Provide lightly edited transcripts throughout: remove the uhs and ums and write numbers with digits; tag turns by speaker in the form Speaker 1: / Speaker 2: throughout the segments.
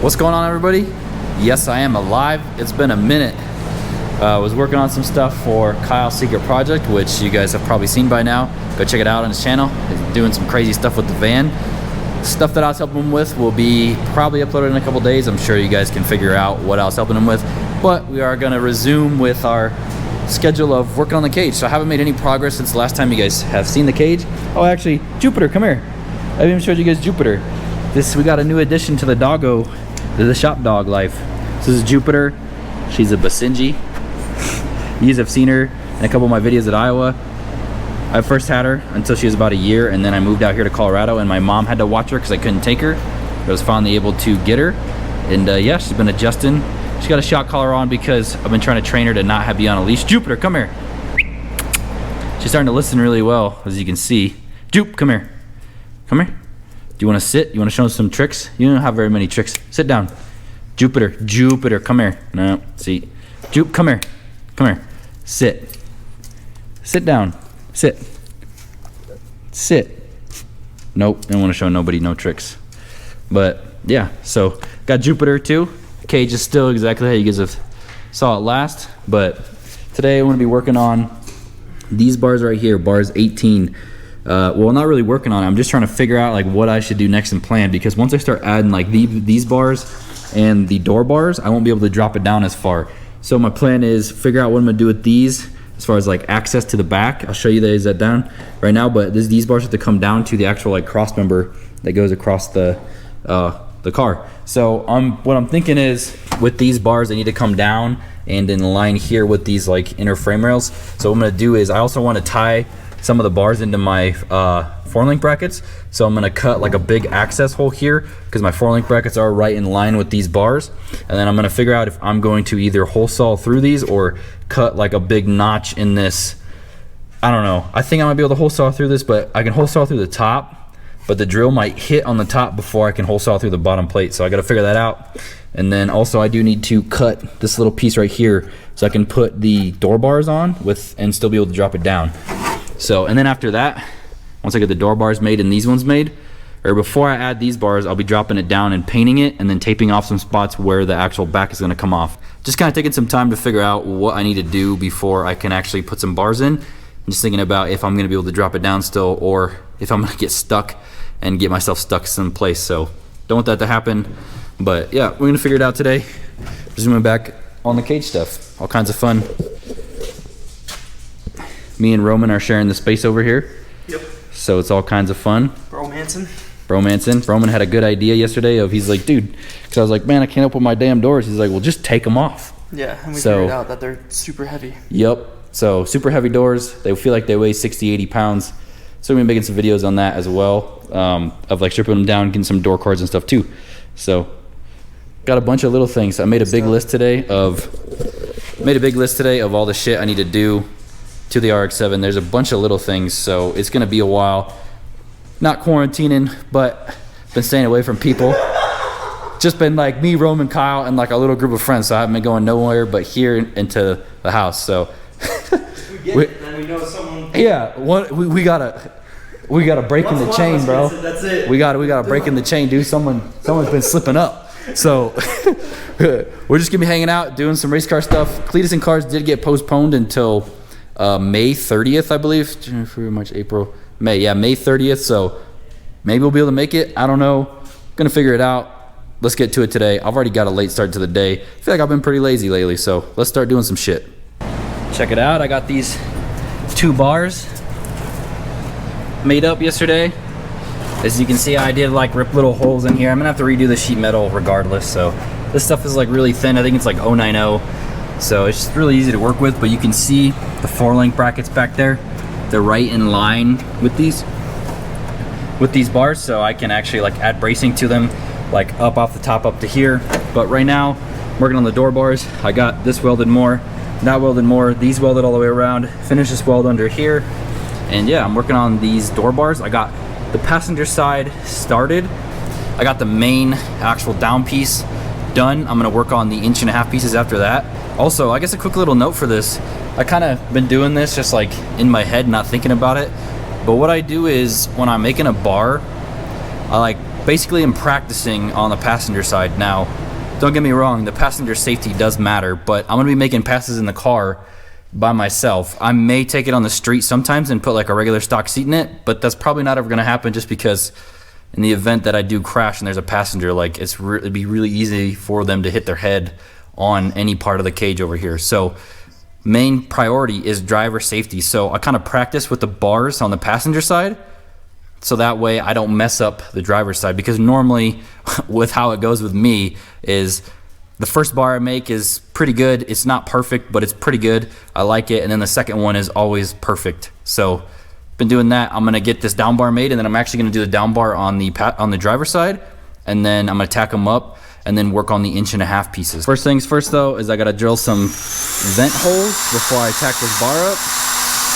Speaker 1: What's going on, everybody? Yes, I am alive. It's been a minute. I was working on some stuff for Kyle's secret project, which you guys have probably seen by now. Go check it out on his channel. He's doing some crazy stuff with the van. Stuff that I was helping him with will be probably uploaded in a couple days. I'm sure you guys can figure out what I was helping him with. But we are gonna resume with our schedule of working on the cage. So I haven't made any progress since the last time you guys have seen the cage. Oh, actually, Jupiter, come here. I haven't even showed you guys Jupiter. We got a new addition to the doggo, to the shop dog life. This is Jupiter. She's a Basenji. You guys have seen her in a couple of my videos at Iowa. I first had her until she was about a year, and then I moved out here to Colorado, and my mom had to watch her because I couldn't take her. I was finally able to get her, and yeah, she's been adjusting. She got a shock collar on because I've been trying to train her to not be on a leash. Jupiter, come here. She's starting to listen really well, as you can see. Jupe, come here. Come here. Do you want to sit? You want to show us some tricks? You don't have very many tricks. Sit down. Jupiter, come here. No, see. Jupe, come here. Come here. Sit. Sit down. Sit. Sit. Nope, I don't want to show nobody no tricks. But yeah, so got Jupiter too. Cage is still exactly how you guys have saw it last, but today I'm going to be working on these bars right here, bars 18. Well, not really working on it. I'm just trying to figure out like what I should do next and plan, because once I start adding like these bars and the door bars, I won't be able to drop it down as far. So my plan is figure out what I'm gonna do with these as far as like access to the back. I'll show you that down right now, but these bars have to come down to the actual like cross member that goes across the car. So what I'm thinking is with these bars, they need to come down and in line here with these like inner frame rails. So what I'm gonna do is I also want to tie some of the bars into my 4-link brackets. So I'm gonna cut like a big access hole here because my 4-link brackets are right in line with these bars. And then I'm gonna figure out if I'm going to either hole saw through these or cut like a big notch in this. I don't know. I think I might be able to hole saw through this, but I can hole saw through the top, but the drill might hit on the top before I can hole saw through the bottom plate. So I gotta figure that out. And then also I do need to cut this little piece right here so I can put the door bars on and still be able to drop it down. So, and then after that, once I get the door bars made and these ones made, or before I add these bars, I'll be dropping it down and painting it and then taping off some spots where the actual back is gonna come off. Just kind of taking some time to figure out what I need to do before I can actually put some bars in. I'm just thinking about if I'm gonna be able to drop it down still or if I'm gonna get stuck and get myself stuck someplace. So don't want that to happen. But yeah, we're gonna figure it out today. Resuming back on the cage stuff. All kinds of fun. Me and Roman are sharing the space over here. Yep. So it's all kinds of fun. Bromancing. Roman had a good idea yesterday he's like, dude, because I was like, man, I can't open my damn doors. He's like, well, just take them off.
Speaker 2: Yeah, and we figured out that they're super heavy.
Speaker 1: Yep. So super heavy doors. They feel like they weigh 60, 80 pounds. So we're gonna be making some videos on that as well, of like stripping them down, getting some door cards and stuff too. So got a bunch of little things. I made a big list today of all the shit I need to do to the RX-7. There's a bunch of little things, so it's gonna be a while. Not quarantining, but been staying away from people. Just been like me, Roman, Kyle, and like a little group of friends, so I haven't been going nowhere but here into the house. So
Speaker 2: then we know someone.
Speaker 1: Yeah, we gotta break in the chain, bro.
Speaker 2: That's it.
Speaker 1: We gotta break in the chain, dude. Someone's been slipping up. So we're just gonna be hanging out, doing some race car stuff. Cletus and Cars did get postponed until May 30th, I believe. June, February, March, April, May. Yeah, May 30th. So maybe we'll be able to make it. I don't know. Gonna figure it out. Let's get to it today. I've already got a late start to the day. I feel like I've been pretty lazy lately, so let's start doing some shit. Check it out. I got these 2 bars made up yesterday. As you can see, I did like rip little holes in here. I'm gonna have to redo the sheet metal regardless. So this stuff is like really thin. I think it's like 090. So it's just really easy to work with, but you can see the 4-link brackets back there. They're right in line with these bars, so I can actually like add bracing to them, like up off the top up to here. But right now, I'm working on the door bars. I got this welded more, that welded more, these welded all the way around, finish this weld under here. And yeah, I'm working on these door bars. I got the passenger side started. I got the main actual down piece done. I'm gonna work on the 1.5-inch pieces after that. Also, I guess a quick little note for this. I kind of been doing this just like in my head, not thinking about it. But what I do is when I'm making a bar, I like basically am practicing on the passenger side. Now, don't get me wrong, the passenger safety does matter, but I'm gonna be making passes in the car by myself. I may take it on the street sometimes and put like a regular stock seat in it, but that's probably not ever gonna happen, just because in the event that I do crash and there's a passenger, like it'd be really easy for them to hit their head on any part of the cage over here. So main priority is driver safety. So I kind of practice with the bars on the passenger side, so that way I don't mess up the driver's side, because normally with how it goes with me is the first bar I make is pretty good. It's not perfect, but it's pretty good. I like it. And then the second one is always perfect. So been doing that. I'm gonna get this down bar made, and then I'm actually gonna do the down bar on the driver's side, and then I'm gonna tack them up and then work on the 1.5-inch pieces. First things first though is I gotta drill some vent holes before I tack this bar up.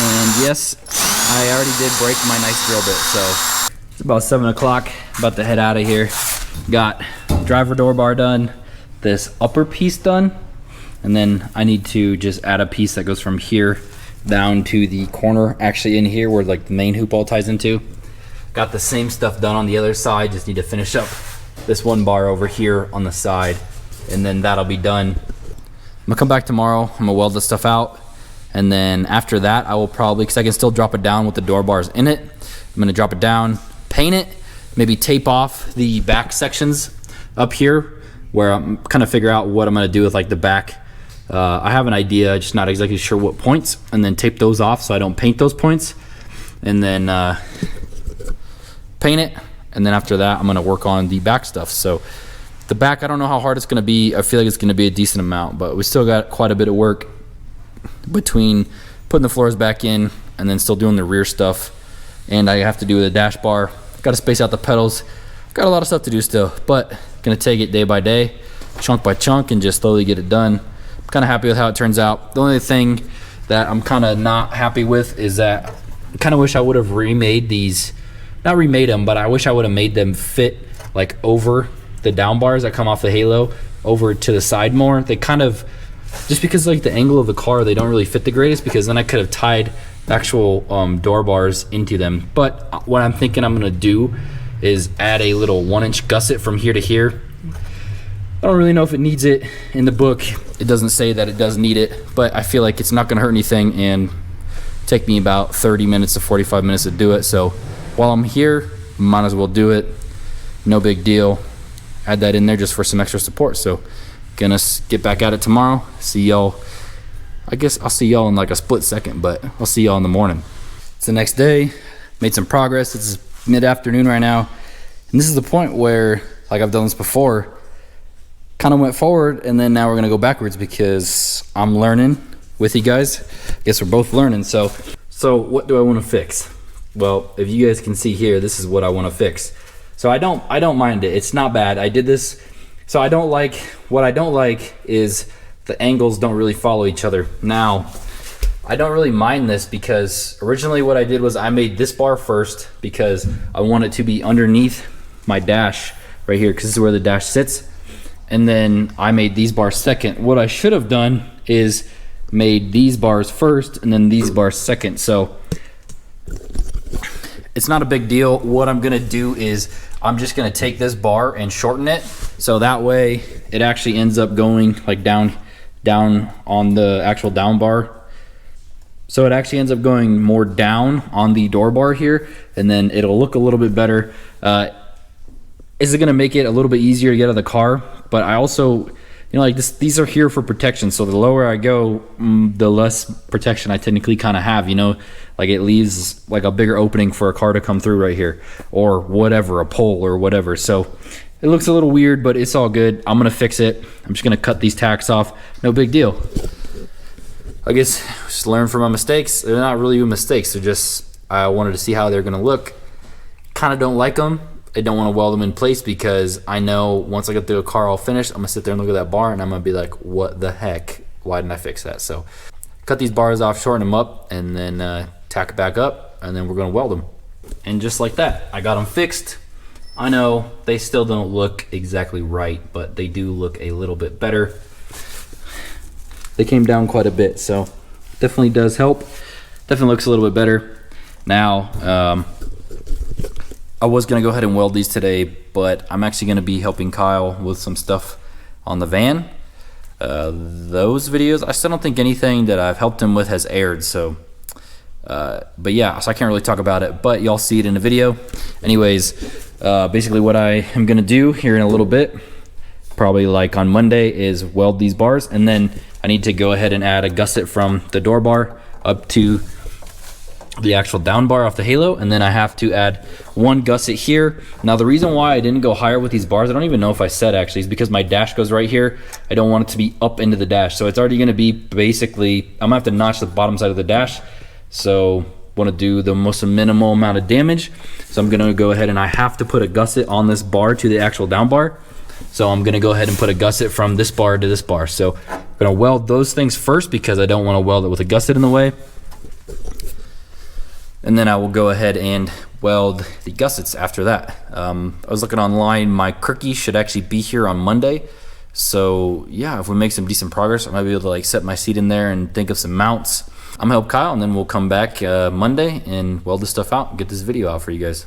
Speaker 1: And yes, I already did break my nice drill bit. So it's about 7 o'clock, about to head out of here. Got driver door bar done, this upper piece done, and then I need to just add a piece that goes from here down to the corner, actually in here where like the main hoop all ties into. Got the same stuff done on the other side, just need to finish up this one bar over here on the side, and then that'll be done. I'm gonna come back tomorrow, I'm gonna weld this stuff out, and then after that I will probably, because I can still drop it down with the door bars in it, I'm gonna drop it down, paint it, maybe tape off the back sections up here where I'm kind of figure out what I'm gonna do with like the back. I have an idea, just not exactly sure what points, and then tape those off so I don't paint those points, and then paint it, and then after that I'm gonna work on the back stuff. So the back, I don't know how hard it's gonna be. I feel like it's gonna be a decent amount, but we still got quite a bit of work between putting the floors back in and then still doing the rear stuff. And I have to do the dash bar, gotta space out the pedals, got a lot of stuff to do still, but gonna take it day by day, chunk by chunk, and just slowly get it done. I'm kind of happy with how it turns out. The only thing that I'm kind of not happy with is that I kind of wish I would have remade these, not remade them, but I wish I would have made them fit like over the down bars that come off the halo over to the side more. They kind of, just because like the angle of the car, they don't really fit the greatest, because then I could have tied the actual door bars into them. But what I'm thinking I'm gonna do is add a little 1-inch gusset from here to here. I don't really know if it needs it. In the book it doesn't say that it does need it, but I feel like it's not gonna hurt anything and take me about 30 minutes to 45 minutes to do it. So while I'm here, might as well do it. No big deal. Add that in there just for some extra support. So gonna get back at it tomorrow. See y'all, I guess I'll see y'all in like a split second, but I'll see y'all in the morning. It's the next day, made some progress. It's mid-afternoon right now, and this is the point where, like I've done this before, kind of went forward and then now we're gonna go backwards, because I'm learning with you guys. I guess we're both learning. So what do I want to fix? Well, if you guys can see here, this is what I want to fix. So I don't mind it. It's not bad. I did this. So what I don't like is the angles don't really follow each other. Now, I don't really mind this, because originally what I did was I made this bar first because I want it to be underneath my dash right here, because this is where the dash sits. And then I made these bars second. What I should have done is made these bars first and then these bars second. So it's not a big deal. What I'm gonna do is I'm just gonna take this bar and shorten it, so that way it actually ends up going like down on the actual down bar. So it actually ends up going more down on the door bar here, and then it'll look a little bit better. Is it gonna make it a little bit easier to get out of the car? But I also, you know, like this, these are here for protection. So the lower I go, the less protection I technically kind of have, you know, like it leaves like a bigger opening for a car to come through right here, or whatever, a pole or whatever. So it looks a little weird, but it's all good. I'm gonna fix it. I'm just gonna cut these tacks off. No big deal. I guess just learn from my mistakes. They're not really mistakes. They're just, I wanted to see how they're gonna look. Kind of don't like them. I don't want to weld them in place, because I know once I get the car all finished, I'm gonna sit there and look at that bar and I'm gonna be like, what the heck? Why didn't I fix that? So cut these bars off, shorten them up, and then tack it back up, and then we're gonna weld them. And just like that, I got them fixed. I know they still don't look exactly right, but they do look a little bit better. They came down quite a bit, so definitely does help. Definitely looks a little bit better. Now, I was going to go ahead and weld these today, but I'm actually going to be helping Kyle with some stuff on the van. Those videos, I still don't think anything that I've helped him with has aired, so but yeah, so I can't really talk about it, but y'all see it in the video. Anyways, basically what I am gonna do here in a little bit, probably like on Monday, is weld these bars, and then I need to go ahead and add a gusset from the door bar up to the actual down bar off the halo, and then I have to add one gusset here. Now the reason why I didn't go higher with these bars, I don't even know if I said actually, is because my dash goes right here. I don't want it to be up into the dash, so it's already gonna be basically, I'm gonna have to notch the bottom side of the dash, so want to do the most minimal amount of damage. So I'm gonna go ahead and I have to put a gusset on this bar to the actual down bar. So I'm gonna go ahead and put a gusset from this bar to this bar. So I'm gonna weld those things first because I don't want to weld it with a gusset in the way. And then I will go ahead and weld the gussets after that. I was looking online, my crookie should actually be here on Monday. So yeah, if we make some decent progress, I might be able to like set my seat in there and think of some mounts. I'm gonna help Kyle, and then we'll come back Monday and weld this stuff out and get this video out for you guys.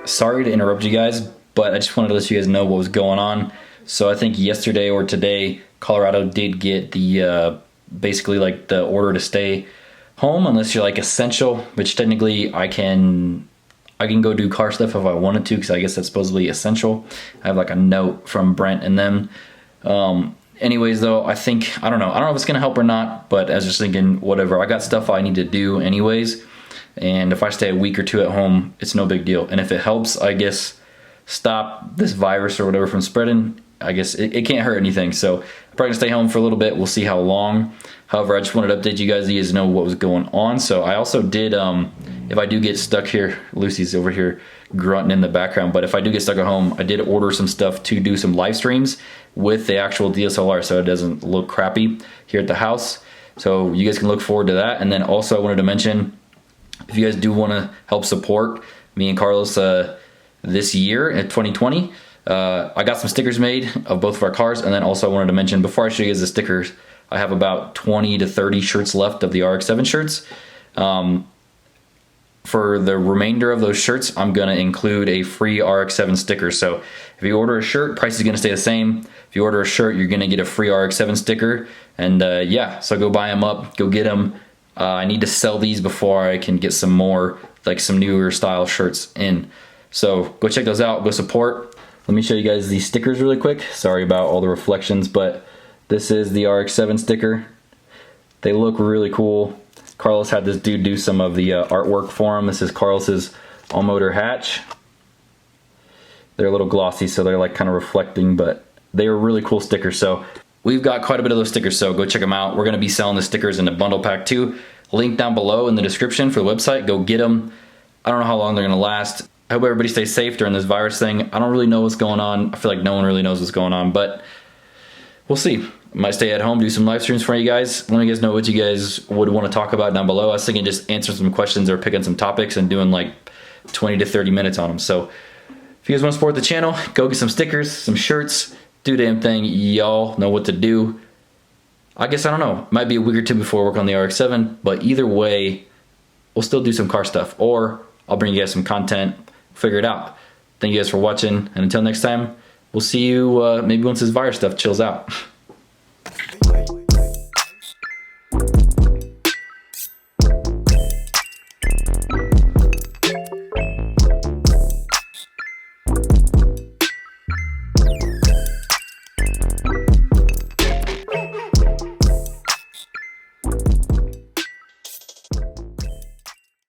Speaker 1: Sorry to interrupt you guys, but I just wanted to let you guys know what was going on. So I think yesterday or today, Colorado did get the basically like the order to stay home unless you're like essential, which technically I can go do car stuff if I wanted to, because I guess that's supposedly essential. I have like a note from Brent and them. Anyways though, I don't know if it's gonna help or not, but I was just thinking, whatever, I got stuff I need to do anyways. And if I stay a week or two at home, it's no big deal. And if it helps, I guess, stop this virus or whatever from spreading, I guess it can't hurt anything. So I'm probably gonna stay home for a little bit. We'll see how long. However, I just wanted to update you guys know what was going on. So I also did, if I do get stuck here, Lucy's over here grunting in the background, but if I do get stuck at home, I did order some stuff to do some live streams with the actual DSLR so it doesn't look crappy here at the house. So you guys can look forward to that. And then also I wanted to mention, if you guys do want to help support me and Carlos this year in 2020, I got some stickers made of both of our cars. And then also I wanted to mention, before I show you guys the stickers, I have about 20 to 30 shirts left of the RX-7 shirts. For the remainder of those shirts, I'm going to include a free RX-7 sticker. So if you order a shirt, price is going to stay the same. If you order a shirt, you're going to get a free RX-7 sticker. And yeah, so go buy them up, go get them. I need to sell these before I can get some more, like some newer style shirts in. So go check those out, go support. Let me show you guys these stickers really quick. Sorry about all the reflections, but this is the RX-7 sticker. They look really cool. Carlos had this dude do some of the artwork for him. This is Carlos's all-motor hatch. They're a little glossy, so they're like kind of reflecting, but they are really cool stickers. So we've got quite a bit of those stickers, so go check them out. We're gonna be selling the stickers in a bundle pack too. Link down below in the description for the website. Go get them. I don't know how long they're gonna last. I hope everybody stays safe during this virus thing. I don't really know what's going on. I feel like no one really knows what's going on, but we'll see. I might stay at home, do some live streams for you guys. Let me guys know what you guys would want to talk about down below. I was thinking just answering some questions or picking some topics and doing like 20 to 30 minutes on them. So if you guys want to support the channel, go get some stickers, some shirts, do the damn thing. Y'all know what to do. I guess, I don't know, might be a week or two before I work on the RX-7, but either way, we'll still do some car stuff, or I'll bring you guys some content, figure it out. Thank you guys for watching, and until next time, we'll see you maybe once this virus stuff chills out.